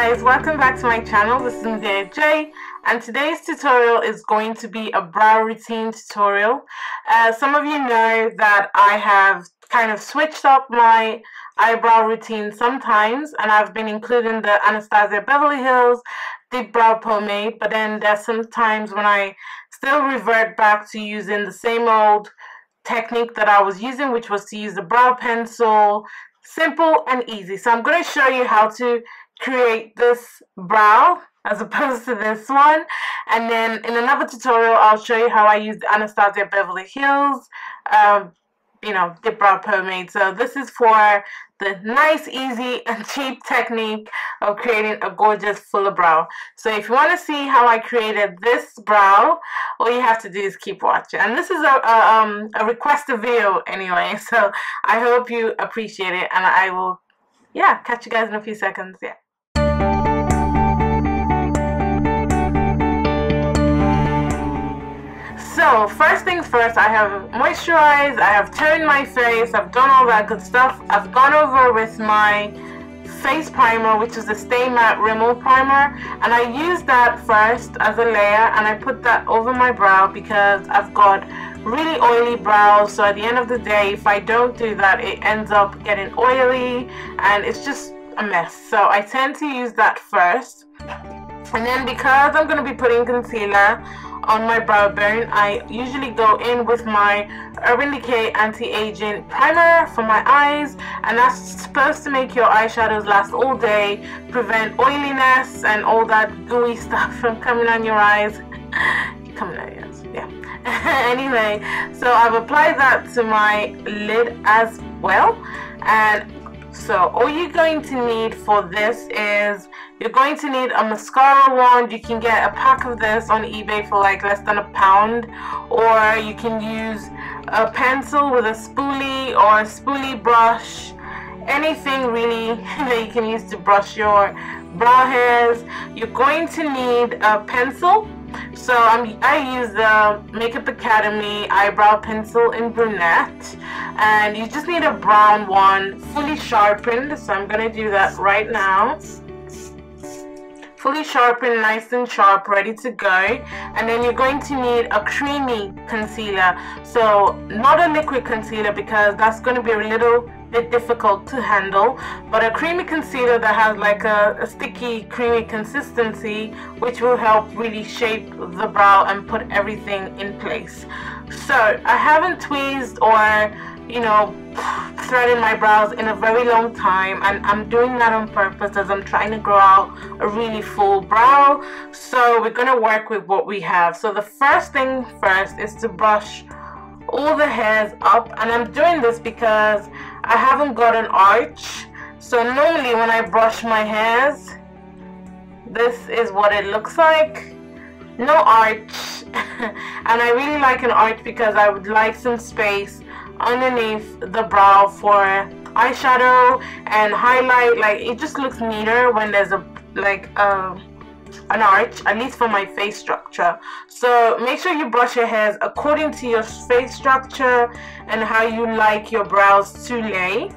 guys, welcome back to my channel. This is Medeaij, and today's tutorial is going to be a brow routine tutorial. Some of you know that I have kind of switched up my eyebrow routine sometimes, and I've been including the Anastasia Beverly Hills Deep Brow Pomade, but then there's some times when I still revert back to using the same old technique that I was using, which was to use the brow pencil. Simple and easy. So I'm going to show you how to create this brow as opposed to this one, and then in another tutorial I'll show you how I use the Anastasia Beverly Hills dip brow pomade. So this is for the nice, easy and cheap technique of creating a gorgeous fuller brow. So if you want to see how I created this brow, all you have to do is keep watching. And this is a requested video anyway, so I hope you appreciate it, and I will catch you guys in a few seconds. So first things first, I have moisturized, I have toned my face, I've done all that good stuff. I've gone over with my face primer, which is a Stay Matte Rimmel primer, and I use that first as a layer, and I put that over my brow because I've got really oily brows. So at the end of the day, if I don't do that, it ends up getting oily and it's just a mess. So I tend to use that first, and then because I'm going to be putting concealer on my brow bone, I usually go in with my Urban Decay Anti-Aging Primer for my eyes, and that's supposed to make your eyeshadows last all day, prevent oiliness and all that gooey stuff from coming on your eyes. Anyway, so I've applied that to my lid as well, and so all you're going to need for this is you're going to need a mascara wand. You can get a pack of this on eBay for like less than £1, or you can use a pencil with a spoolie or a spoolie brush, anything really that you can use to brush your brow hairs. You're going to need a pencil. So I use the Makeup Academy eyebrow pencil in brunette, and you just need a brown one, fully sharpened. So I'm going to do that right now. Fully sharpened, nice and sharp, ready to go. And then you're going to need a creamy concealer. So not a liquid concealer, because that's going to be a little bit difficult to handle, but a creamy concealer that has like a sticky creamy consistency, which will help really shape the brow and put everything in place. So I haven't tweezed or threaded my brows in a very long time, and I'm doing that on purpose as I'm trying to grow out a really full brow. So we're gonna work with what we have. So the first thing first is to brush all the hairs up, and I'm doing this because I haven't got an arch. So normally when I brush my hairs, this is what it looks like. No arch. And I really like an arch because I would like some space underneath the brow for eyeshadow and highlight. Like, it just looks neater when there's an arch, at least for my face structure. So make sure you brush your hairs according to your face structure and how you like your brows to lay.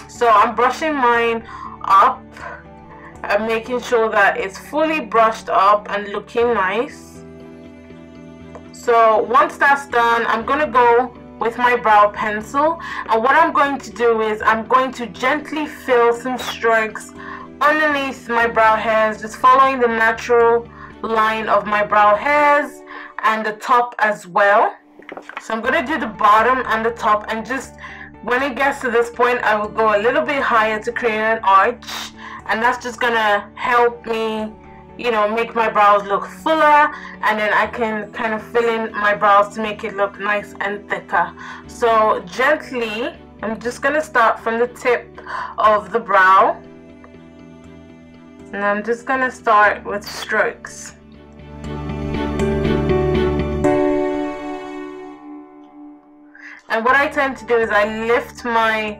So I'm brushing mine up, making sure that it's fully brushed up and looking nice. So once that's done, I'm gonna go with my brow pencil, and what I'm going to do is I'm going to gently fill some strokes underneath my brow hairs, just following the natural line of my brow hairs, and the top as well. So I'm going to do the bottom and the top, and just when it gets to this point, I will go a little bit higher to create an arch, and that's just going to help me make my brows look fuller, and then I can kind of fill in my brows to make it look nice and thicker. So gently, I'm just going to start from the tip of the brow, and I'm just going to start with strokes. And what I tend to do is I lift my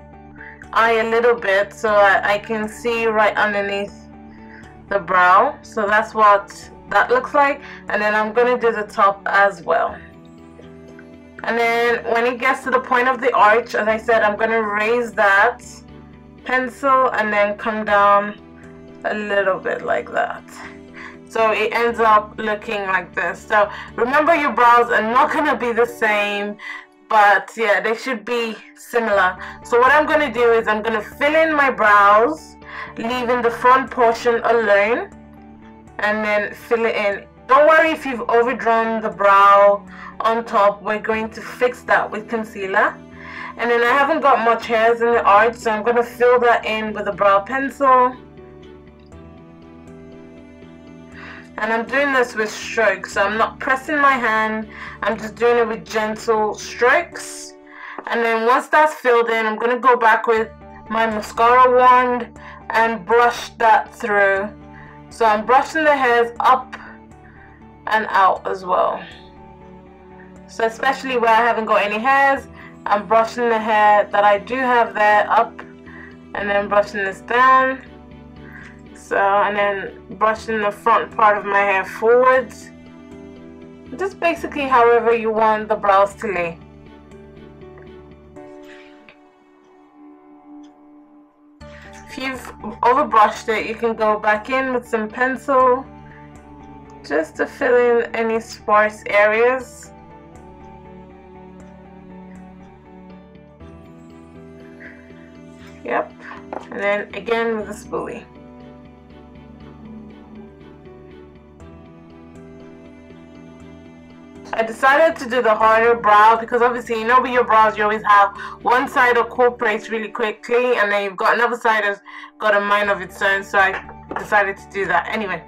eye a little bit so I can see right underneath the brow. So that's what that looks like, and then I'm going to do the top as well. And then when it gets to the point of the arch, as I said, I'm going to raise that pencil and then come down a little bit like that. So it ends up looking like this. So remember, your brows are not going to be the same, but yeah, they should be similar. So what I'm going to do is I'm going to fill in my brows, leaving the front portion alone, and then fill it in. Don't worry if you've overdrawn the brow on top. We're going to fix that with concealer. And then I haven't got much hairs in the arch, so I'm going to fill that in with a brow pencil. And I'm doing this with strokes, so I'm not pressing my hand, I'm just doing it with gentle strokes. And then once that's filled in, I'm going to go back with my mascara wand and brush that through. So I'm brushing the hairs up and out as well. So especially where I haven't got any hairs, I'm brushing the hair that I do have there up, and then brushing this down. So, and then brushing the front part of my hair forwards. Just basically however you want the brows to lay. If you've overbrushed it, you can go back in with some pencil just to fill in any sparse areas. Yep, and then again with a spoolie. I decided to do the harder brow because obviously, you know, with your brows you always have one side that cooperates really quickly and then you've got another side that's got a mind of its own, so I decided to do that. Anyway,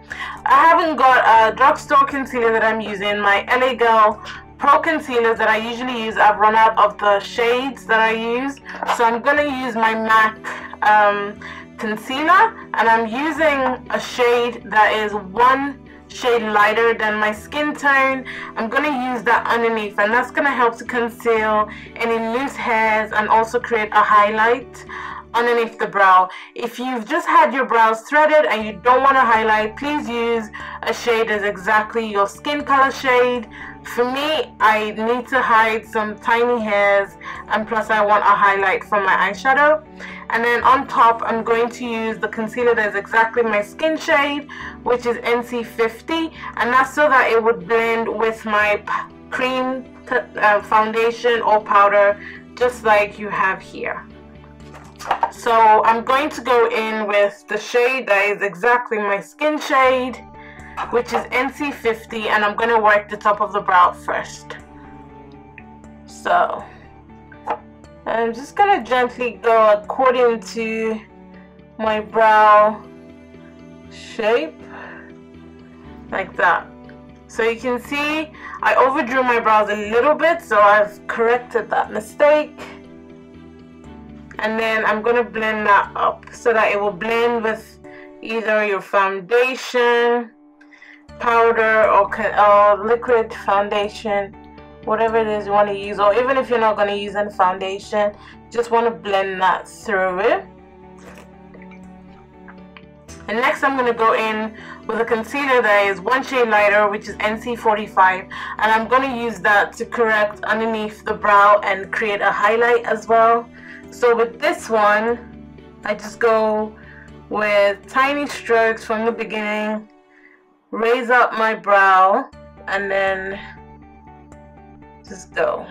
I haven't got a drugstore concealer that I'm using. My LA Girl Pro concealers that I usually use, I've run out of the shades that I use, so I'm going to use my MAC concealer, and I'm using a shade that is one shade lighter than my skin tone. I'm going to use that underneath, and that's going to help to conceal any loose hairs and also create a highlight underneath the brow. If you've just had your brows threaded and you don't want to highlight, please use a shade that's exactly your skin color shade. For me, I need to hide some tiny hairs, and plus I want a highlight from my eyeshadow. And then on top, I'm going to use the concealer that's exactly my skin shade, which is NC50, and that's so that it would blend with my cream foundation or powder, just like you have here. So I'm going to go in with the shade that is exactly my skin shade, which is NC50, and I'm going to work the top of the brow first. So I'm just going to gently go according to my brow shape, like that. So you can see I overdrew my brows a little bit, so I've corrected that mistake. And then I'm going to blend that up so that it will blend with either your foundation, powder, or liquid foundation, whatever it is you want to use. Or even if you're not going to use any foundation, just want to blend that through it. And next I'm going to go in with a concealer that is one shade lighter, which is NC45, and I'm going to use that to correct underneath the brow and create a highlight as well. So with this one, I just go with tiny strokes from the beginning, raise up my brow, and then just go.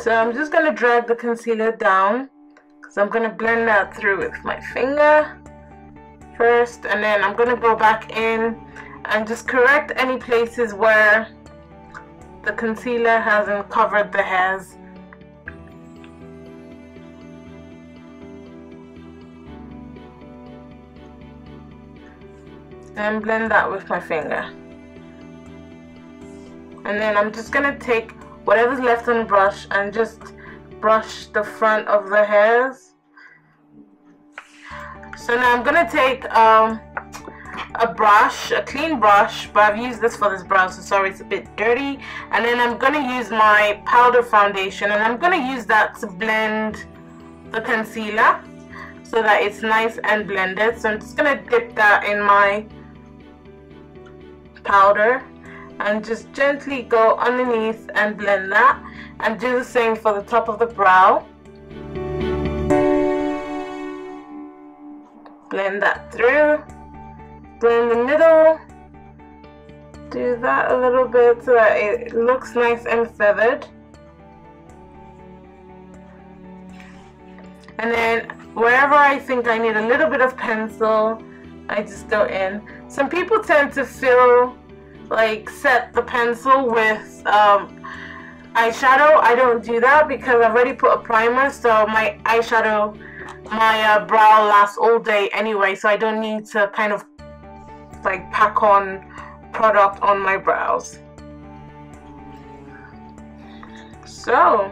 So I'm just going to drag the concealer down, because I'm going to blend that through with my finger first, and then I'm going to go back in and just correct any places where the concealer hasn't covered the hairs. And blend that with my finger. And then I'm just going to take whatever's left on the brush and just brush the front of the hairs. So now I'm going to take a a brush, a clean brush, but I've used this for this brow, so sorry it's a bit dirty. And then I'm going to use my powder foundation, and I'm going to use that to blend the concealer so that it's nice and blended. So I'm just going to dip that in my powder and just gently go underneath and blend that, and do the same for the top of the brow. Blend that through, blend the middle, do that a little bit so that it looks nice and feathered. And then wherever I think I need a little bit of pencil, I just go in. Some people tend to set the pencil with eyeshadow. I don't do that because I've already put a primer, so my eyeshadow, my brow lasts all day anyway, so I don't need to kind of like pack on product on my brows. So,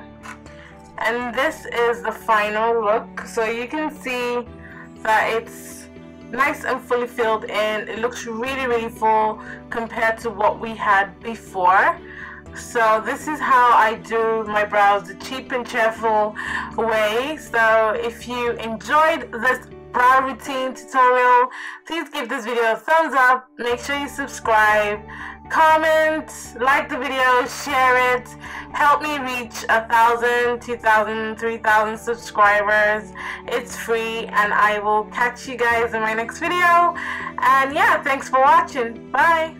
and this is the final look. So you can see that it's nice and fully filled in. It looks really full compared to what we had before. So this is how I do my brows, the cheap and cheerful way. So if you enjoyed this brow routine tutorial, please give this video a thumbs up, make sure you subscribe, comment, like the video, share it, help me reach 1,000, 2,000, 3,000 subscribers. It's free, and I will catch you guys in my next video. And yeah, thanks for watching. Bye.